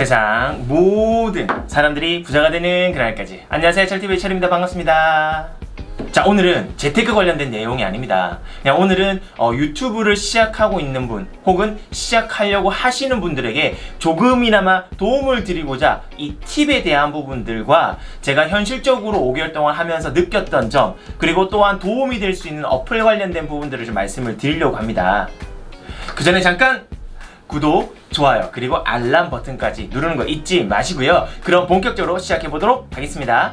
세상 모든 사람들이 부자가 되는 그날까지. 안녕하세요, 철TV의 철입니다. 반갑습니다. 자, 오늘은 재테크 관련된 내용이 아닙니다. 그냥 오늘은 유튜브를 시작하고 있는 분 혹은 시작하려고 하시는 분들에게 조금이나마 도움을 드리고자 이 팁에 대한 부분들과 제가 현실적으로 5개월 동안 하면서 느꼈던 점, 그리고 또한 도움이 될 수 있는 어플 관련된 부분들을 좀 말씀을 드리려고 합니다. 그 전에 잠깐 구독, 좋아요, 그리고 알람 버튼까지 누르는 거 잊지 마시고요. 그럼 본격적으로 시작해 보도록 하겠습니다.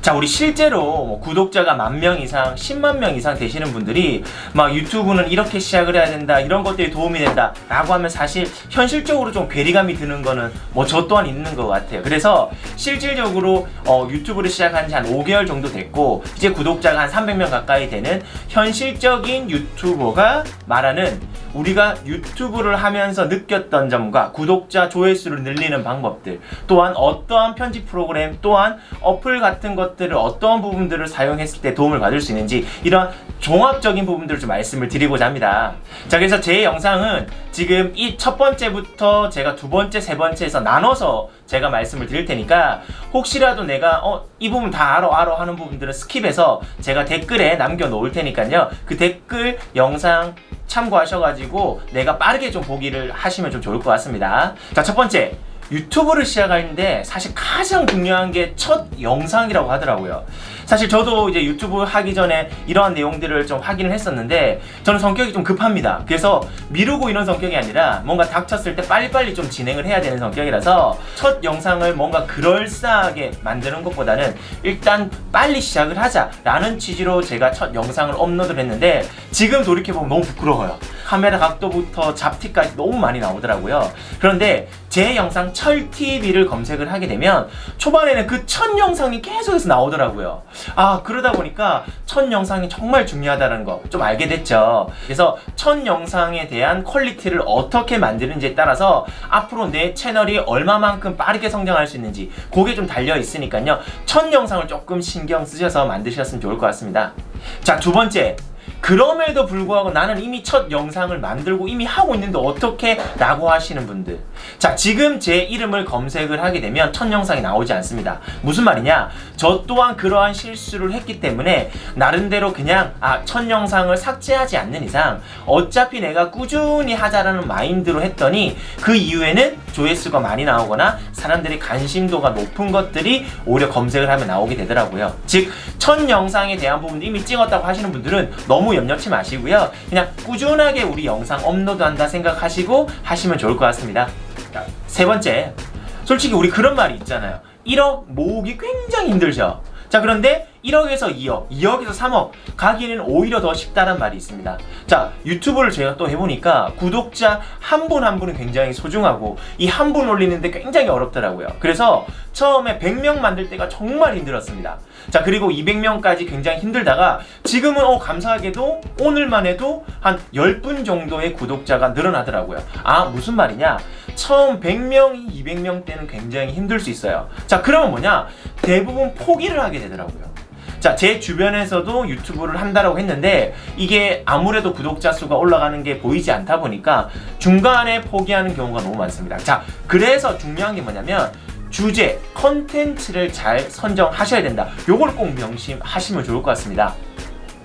자, 우리 실제로 구독자가 10,000명 이상, 10만 명 이상 되시는 분들이 막 유튜브는 이렇게 시작을 해야 된다, 이런 것들이 도움이 된다 라고 하면 사실 현실적으로 좀 괴리감이 드는 거는 저 또한 있는 것 같아요. 그래서 실질적으로 유튜브를 시작한 지 한 5개월 정도 됐고, 이제 구독자가 한 300명 가까이 되는 현실적인 유튜버가 말하는 우리가 유튜브를 하면서 느꼈던 점과 구독자 조회수를 늘리는 방법들, 또한 어떠한 편집 프로그램, 또한 어플 같은 것들을 어떠한 부분들을 사용했을 때 도움을 받을 수 있는지, 이런 종합적인 부분들을 좀 말씀을 드리고자 합니다. 자, 그래서 제 영상은 지금 이 첫 번째부터 제가 두 번째, 세 번째에서 나눠서 제가 말씀을 드릴 테니까, 혹시라도 내가 이 부분 다 알아 하는 부분들은 스킵해서 제가 댓글에 남겨 놓을 테니까요, 그 댓글 영상 참고하셔가지고 내가 빠르게 좀 보기를 하시면 좀 좋을 것 같습니다. 자, 첫 번째, 유튜브를 시작하는데 사실 가장 중요한 게 첫 영상이라고 하더라고요. 사실 저도 이제 유튜브 하기 전에 이러한 내용들을 좀 확인을 했었는데, 저는 성격이 좀 급합니다. 그래서 미루고 이런 성격이 아니라 뭔가 닥쳤을 때 빨리빨리 좀 진행을 해야 되는 성격이라서 첫 영상을 뭔가 그럴싸하게 만드는 것보다는 일단 빨리 시작을 하자라는 취지로 제가 첫 영상을 업로드를 했는데, 지금 돌이켜보면 너무 부끄러워요. 카메라 각도부터 잡티까지 너무 많이 나오더라고요. 그런데 제 영상 철TV를 검색을 하게 되면 초반에는 그 첫 영상이 계속해서 나오더라고요. 그러다 보니까 첫 영상이 정말 중요하다는 거 좀 알게 됐죠. 그래서 첫 영상에 대한 퀄리티를 어떻게 만드는지에 따라서 앞으로 내 채널이 얼마만큼 빠르게 성장할 수 있는지 그게 좀 달려 있으니까요, 첫 영상을 조금 신경 쓰셔서 만드셨으면 좋을 것 같습니다. 자, 두 번째, 그럼에도 불구하고 나는 이미 첫 영상을 만들고 이미 하고 있는데 어떻게? 라고 하시는 분들, 자, 지금 제 이름을 검색을 하게 되면 첫 영상이 나오지 않습니다. 무슨 말이냐, 저 또한 그러한 실수를 했기 때문에 나름대로 그냥 첫 영상을 삭제하지 않는 이상 어차피 내가 꾸준히 하자라는 마인드로 했더니, 그 이후에는 조회수가 많이 나오거나 사람들이 관심도가 높은 것들이 오히려 검색을 하면 나오게 되더라고요. 즉, 첫 영상에 대한 부분도 이미 찍었다고 하시는 분들은 너무 염려치 마시고요, 그냥 꾸준하게 우리 영상 업로드한다 생각하시고 하시면 좋을 것 같습니다. 자, 세 번째, 솔직히 우리 그런 말이 있잖아요. 1억 모으기 굉장히 힘들죠. 자, 그런데 1억에서 2억, 2억에서 3억 가기는 오히려 더 쉽다는 말이 있습니다. 자, 유튜브를 제가 또 해보니까 구독자 한 분 한 분은 굉장히 소중하고 이 한 분 올리는데 굉장히 어렵더라고요. 그래서 처음에 100명 만들 때가 정말 힘들었습니다. 자, 그리고 200명까지 굉장히 힘들다가 지금은 감사하게도 오늘만 해도 한 10분 정도의 구독자가 늘어나더라고요. 무슨 말이냐, 처음 100명, 200명 때는 굉장히 힘들 수 있어요. 자, 그러면 뭐냐, 대부분 포기를 하게 되더라고요. 자, 제 주변에서도 유튜브를 한다라고 했는데 이게 아무래도 구독자 수가 올라가는 게 보이지 않다 보니까 중간에 포기하는 경우가 너무 많습니다. 자, 그래서 중요한 게 뭐냐면 주제, 컨텐츠를 잘 선정하셔야 된다. 요걸 꼭 명심하시면 좋을 것 같습니다.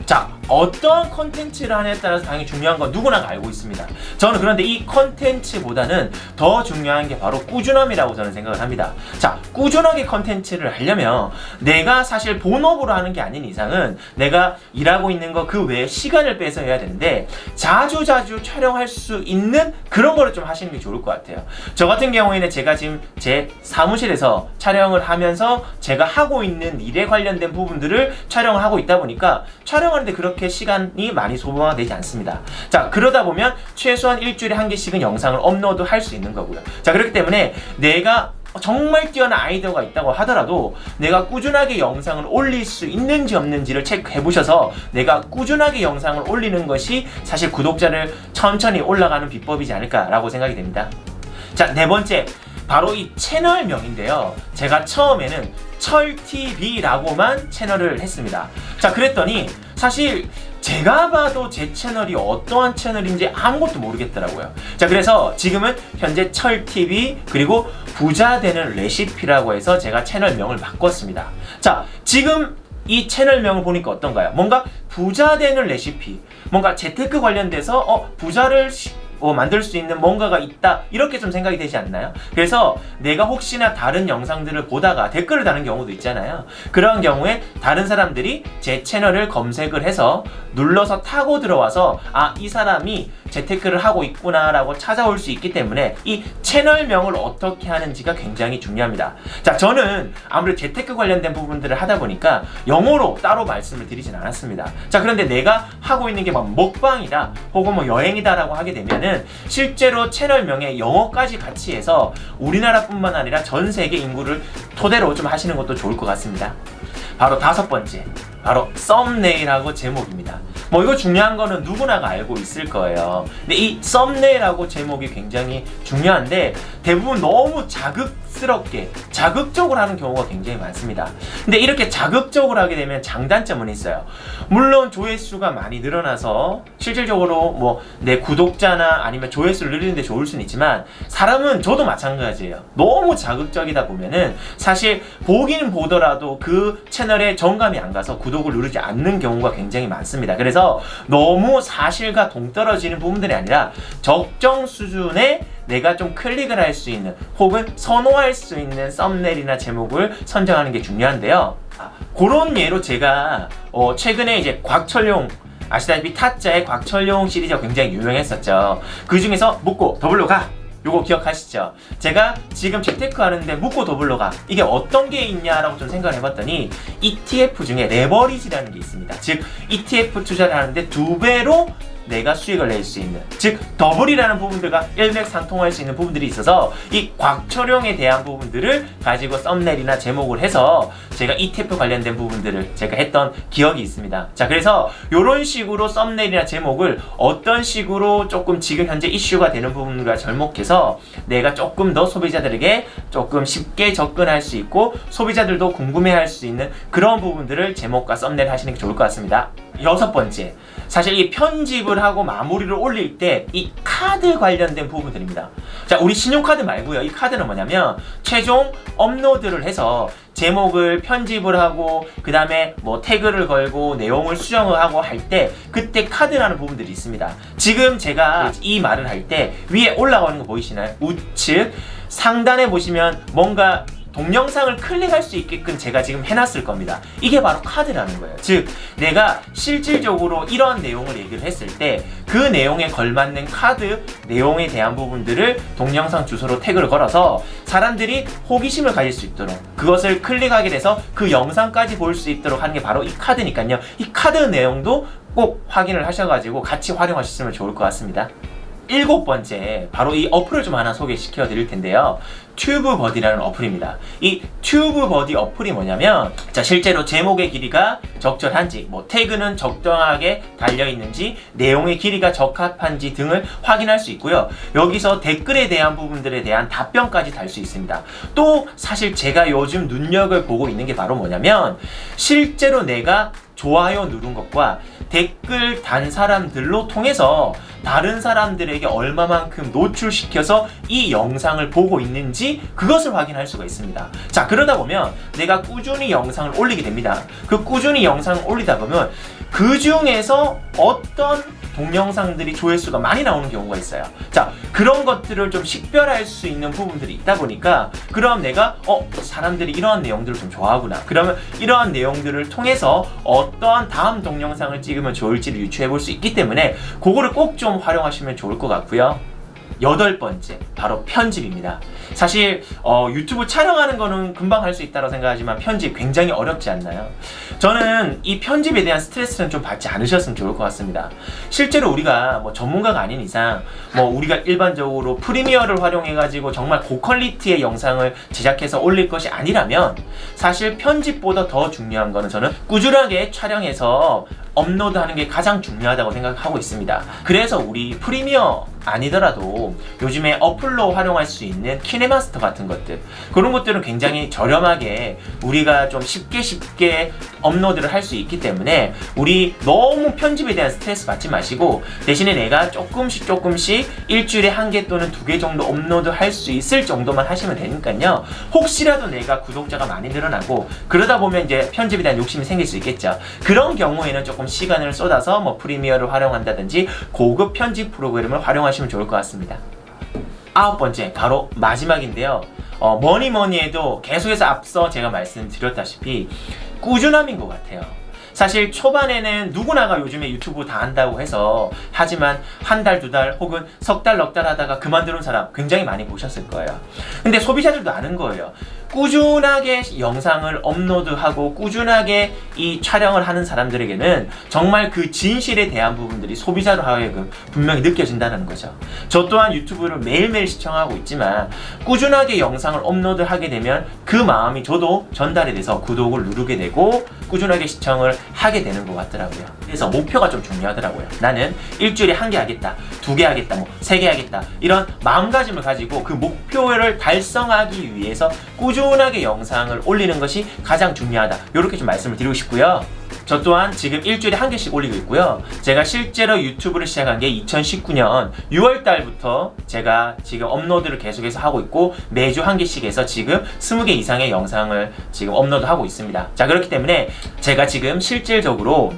자, 어떤 컨텐츠를 하느냐에 따라서 당연히 중요한 건 누구나 알고 있습니다. 저는 그런데 이 컨텐츠보다는 더 중요한 게 바로 꾸준함이라고 저는 생각을 합니다. 자, 꾸준하게 컨텐츠를 하려면 내가 사실 본업으로 하는 게 아닌 이상은 내가 일하고 있는 거 그 외에 시간을 빼서 해야 되는데, 자주 촬영할 수 있는 그런 거를 좀 하시는 게 좋을 것 같아요. 저 같은 경우에는 제가 지금 제 사무실에서 촬영을 하면서 제가 하고 있는 일에 관련된 부분들을 촬영을 하고 있다 보니까 촬영하는데 그렇게 시간이 많이 소모가 되지 않습니다. 자, 그러다 보면 최소한 일주일에 한 개씩은 영상을 업로드 할 수 있는 거고요. 자, 그렇기 때문에 내가 정말 뛰어난 아이디어가 있다고 하더라도 내가 꾸준하게 영상을 올릴 수 있는지 없는지를 체크해 보셔서 내가 꾸준하게 영상을 올리는 것이 사실 구독자를 천천히 올라가는 비법이지 않을까라고 생각이 됩니다. 자, 네 번째, 바로 이 채널명인데요. 제가 처음에는 철TV라고만 채널을 했습니다. 자, 그랬더니 사실 제가 봐도 제 채널이 어떠한 채널인지 아무것도 모르겠더라고요. 자, 그래서 지금은 현재 철TV 그리고 부자 되는 레시피라고 해서 제가 채널명을 바꿨습니다. 자, 지금 이 채널명을 보니까 어떤가요? 뭔가 부자 되는 레시피, 뭔가 재테크 관련돼서 부자를 만들 수 있는 뭔가가 있다, 이렇게 좀 생각이 되지 않나요? 그래서 내가 혹시나 다른 영상들을 보다가 댓글을 다는 경우도 있잖아요. 그런 경우에 다른 사람들이 제 채널을 검색을 해서 눌러서 타고 들어와서 이 사람이 재테크를 하고 있구나 라고 찾아올 수 있기 때문에 이 채널명을 어떻게 하는지가 굉장히 중요합니다. 자, 저는 아무래도 재테크 관련된 부분들을 하다 보니까 영어로 따로 말씀을 드리진 않았습니다. 자, 그런데 내가 하고 있는 게 막 먹방이다 혹은 뭐 여행이다 라고 하게 되면은 실제로 채널명에 영어까지 같이 해서 우리나라뿐만 아니라 전 세계 인구를 토대로 좀 하시는 것도 좋을 것 같습니다. 바로 5번째, 바로 썸네일하고 제목입니다. 뭐 이거 중요한 거는 누구나가 알고 있을 거예요. 근데 이 썸네일하고 제목이 굉장히 중요한데 대부분 너무 자극스럽게 자극적으로 하는 경우가 굉장히 많습니다. 근데 이렇게 자극적으로 하게 되면 장단점은 있어요. 물론 조회수가 많이 늘어나서 실질적으로 뭐 내 구독자나 아니면 조회수를 늘리는데 좋을 수는 있지만 사람은 저도 마찬가지예요. 너무 자극적이다 보면은 사실 보기는 보더라도 그 채널에 정감이 안 가서 구독을 누르지 않는 경우가 굉장히 많습니다. 그래서 너무 사실과 동떨어지는 부분들이 아니라 적정 수준의 내가 좀 클릭을 할 수 있는 혹은 선호할 수 있는 썸네일이나 제목을 선정하는 게 중요한데요. 그런 예로 제가 최근에 이제 곽철용, 아시다시피 타짜의 곽철용 시리즈가 굉장히 유명했었죠. 그 중에서 묻고 더블로 가! 요거 기억하시죠? 제가 지금 재테크 하는데 묻고 더블로 가, 이게 어떤 게 있냐라고 좀 생각을 해봤더니 ETF 중에 레버리지라는 게 있습니다. 즉 ETF 투자를 하는데 2배로 내가 수익을 낼 수 있는, 즉 더블이라는 부분들과 일맥상통할 수 있는 부분들이 있어서 이 곽철용에 대한 부분들을 가지고 썸네일이나 제목을 해서 제가 ETF 관련된 부분들을 제가 했던 기억이 있습니다. 자, 그래서 이런 식으로 썸네일이나 제목을 어떤 식으로 조금 지금 현재 이슈가 되는 부분과 접목해서 내가 조금 더 소비자들에게 조금 쉽게 접근할 수 있고 소비자들도 궁금해할 수 있는 그런 부분들을 제목과 썸네일 하시는 게 좋을 것 같습니다. 6번째, 사실 이 편집을 하고 마무리를 올릴 때 이 카드 관련된 부분들입니다. 자, 우리 신용카드 말고요. 이 카드는 뭐냐면 최종 업로드를 해서 제목을 편집을 하고 그 다음에 뭐 태그를 걸고 내용을 수정을 하고 할 때 그때 카드라는 부분들이 있습니다. 지금 제가 이 말을 할 때 위에 올라가는 거 보이시나요? 우측 상단에 보시면 뭔가 동영상을 클릭할 수 있게끔 제가 지금 해놨을 겁니다. 이게 바로 카드라는 거예요. 즉 내가 실질적으로 이런 내용을 얘기를 했을 때 그 내용에 걸맞는 카드 내용에 대한 부분들을 동영상 주소로 태그를 걸어서 사람들이 호기심을 가질 수 있도록 그것을 클릭하게 돼서 그 영상까지 볼 수 있도록 하는 게 바로 이 카드니까요. 이 카드 내용도 꼭 확인을 하셔가지고 같이 활용하셨으면 좋을 것 같습니다. 7번째, 바로 이 어플을 좀 하나 소개시켜 드릴 텐데요. 튜브버디라는 어플입니다. 이 튜브버디 어플이 뭐냐면, 자, 실제로 제목의 길이가 적절한지, 뭐 태그는 적당하게 달려있는지, 내용의 길이가 적합한지 등을 확인할 수 있고요. 여기서 댓글에 대한 부분들에 대한 답변까지 달 수 있습니다. 또 사실 제가 요즘 눈여겨보고 있는 게 바로 뭐냐면, 실제로 내가 좋아요 누른 것과 댓글 단 사람들로 통해서 다른 사람들에게 얼마만큼 노출시켜서 이 영상을 보고 있는지 그것을 확인할 수가 있습니다. 자, 그러다 보면 내가 꾸준히 영상을 올리게 됩니다. 그 꾸준히 영상을 올리다 보면 그 중에서 어떤 동영상들이 조회수가 많이 나오는 경우가 있어요. 자, 그런 것들을 좀 식별할 수 있는 부분들이 있다 보니까 그럼 내가 사람들이 이러한 내용들을 좀 좋아하구나. 그러면 이러한 내용들을 통해서 어떠한 다음 동영상을 찍으면 좋을지를 유추해 볼 수 있기 때문에 그거를 꼭 좀 활용하시면 좋을 것 같고요. 8번째, 바로 편집입니다. 사실 유튜브 촬영하는 거는 금방 할 수 있다고 생각하지만 편집 굉장히 어렵지 않나요? 저는 이 편집에 대한 스트레스는 좀 받지 않으셨으면 좋을 것 같습니다. 실제로 우리가 뭐 전문가가 아닌 이상 뭐 우리가 일반적으로 프리미어를 활용해 가지고 정말 고퀄리티의 영상을 제작해서 올릴 것이 아니라면 사실 편집보다 더 중요한 거는 저는 꾸준하게 촬영해서 업로드하는 게 가장 중요하다고 생각하고 있습니다. 그래서 우리 프리미어 아니더라도 요즘에 어플로 활용할 수 있는 키네마스터 같은 것들, 그런 것들은 굉장히 저렴하게 우리가 좀 쉽게 업로드를 할 수 있기 때문에 우리 너무 편집에 대한 스트레스 받지 마시고 대신에 내가 조금씩 일주일에 1개 또는 2개 정도 업로드 할 수 있을 정도만 하시면 되니까요. 혹시라도 내가 구독자가 많이 늘어나고 그러다 보면 이제 편집에 대한 욕심이 생길 수 있겠죠. 그런 경우에는 조금 시간을 쏟아서 뭐 프리미어를 활용한다든지 고급 편집 프로그램을 활용하시면 좋을 것 같습니다. 9번째, 바로 마지막인데요. 뭐니 해도 계속해서 앞서 제가 말씀드렸다시피 꾸준함인 것 같아요. 사실 초반에는 누구나가 요즘에 유튜브 다 한다고 해서 하지만 한 달, 2달 혹은 석 달, 넉 달 하다가 그만두는 사람 굉장히 많이 보셨을 거예요. 근데 소비자들도 아는 거예요. 꾸준하게 영상을 업로드하고 꾸준하게 이 촬영을 하는 사람들에게는 정말 그 진실에 대한 부분들이 소비자로 하여금 분명히 느껴진다는 거죠. 저 또한 유튜브를 매일매일 시청하고 있지만 꾸준하게 영상을 업로드하게 되면 그 마음이 저도 전달이 돼서 구독을 누르게 되고 꾸준하게 시청을 하게 되는 것 같더라고요. 그래서 목표가 좀 중요하더라고요. 나는 일주일에 1개 하겠다, 2개 하겠다, 뭐 3개 하겠다, 이런 마음가짐을 가지고 그 목표를 달성하기 위해서 꾸준하게 영상을 올리는 것이 가장 중요하다, 이렇게 좀 말씀을 드리고 싶고요. 저 또한 지금 일주일에 1개씩 올리고 있고요. 제가 실제로 유튜브를 시작한 게 2019년 6월 달부터 제가 지금 업로드를 계속해서 하고 있고 매주 1개씩 해서 지금 20개 이상의 영상을 지금 업로드하고 있습니다. 자, 그렇기 때문에 제가 지금 실질적으로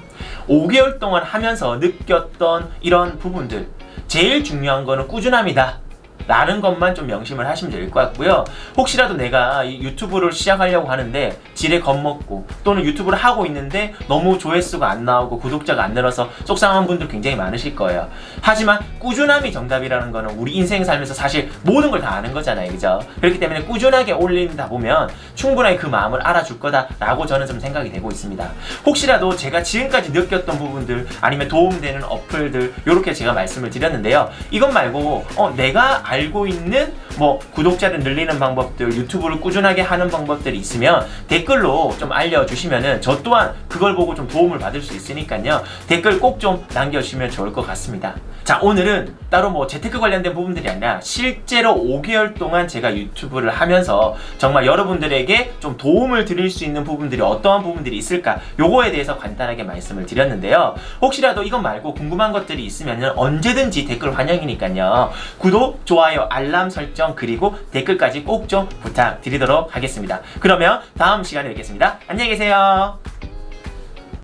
5개월 동안 하면서 느꼈던 이런 부분들, 제일 중요한 거는 꾸준함이다 라는 것만 좀 명심을 하시면 될 것 같고요. 혹시라도 내가 이 유튜브를 시작하려고 하는데 지레 겁먹고 또는 유튜브를 하고 있는데 너무 조회수가 안 나오고 구독자가 안 늘어서 속상한 분들 굉장히 많으실 거예요. 하지만 꾸준함이 정답이라는 거는 우리 인생 살면서 사실 모든 걸 다 아는 거잖아요, 그죠? 그렇기 때문에 꾸준하게 올린다 보면 충분하게 그 마음을 알아줄 거다라고 저는 좀 생각이 되고 있습니다. 혹시라도 제가 지금까지 느꼈던 부분들 아니면 도움되는 어플들 이렇게 제가 말씀을 드렸는데요. 이것 말고 내가 알고 있는 뭐 구독자를 늘리는 방법들, 유튜브를 꾸준하게 하는 방법들이 있으면 댓글로 좀 알려주시면은 저 또한 그걸 보고 좀 도움을 받을 수 있으니까요. 댓글 꼭 좀 남겨주시면 좋을 것 같습니다. 자, 오늘은 따로 뭐 재테크 관련된 부분들이 아니라 실제로 5개월 동안 제가 유튜브를 하면서 정말 여러분들에게 좀 도움을 드릴 수 있는 부분들이 어떠한 부분들이 있을까, 요거에 대해서 간단하게 말씀을 드렸는데요. 혹시라도 이것 말고 궁금한 것들이 있으면 언제든지 댓글 환영이니까요. 구독, 좋아요, 알람 설정 그리고 댓글까지 꼭 좀 부탁드리도록 하겠습니다. 그러면 다음 시간에 뵙겠습니다. 안녕히 계세요.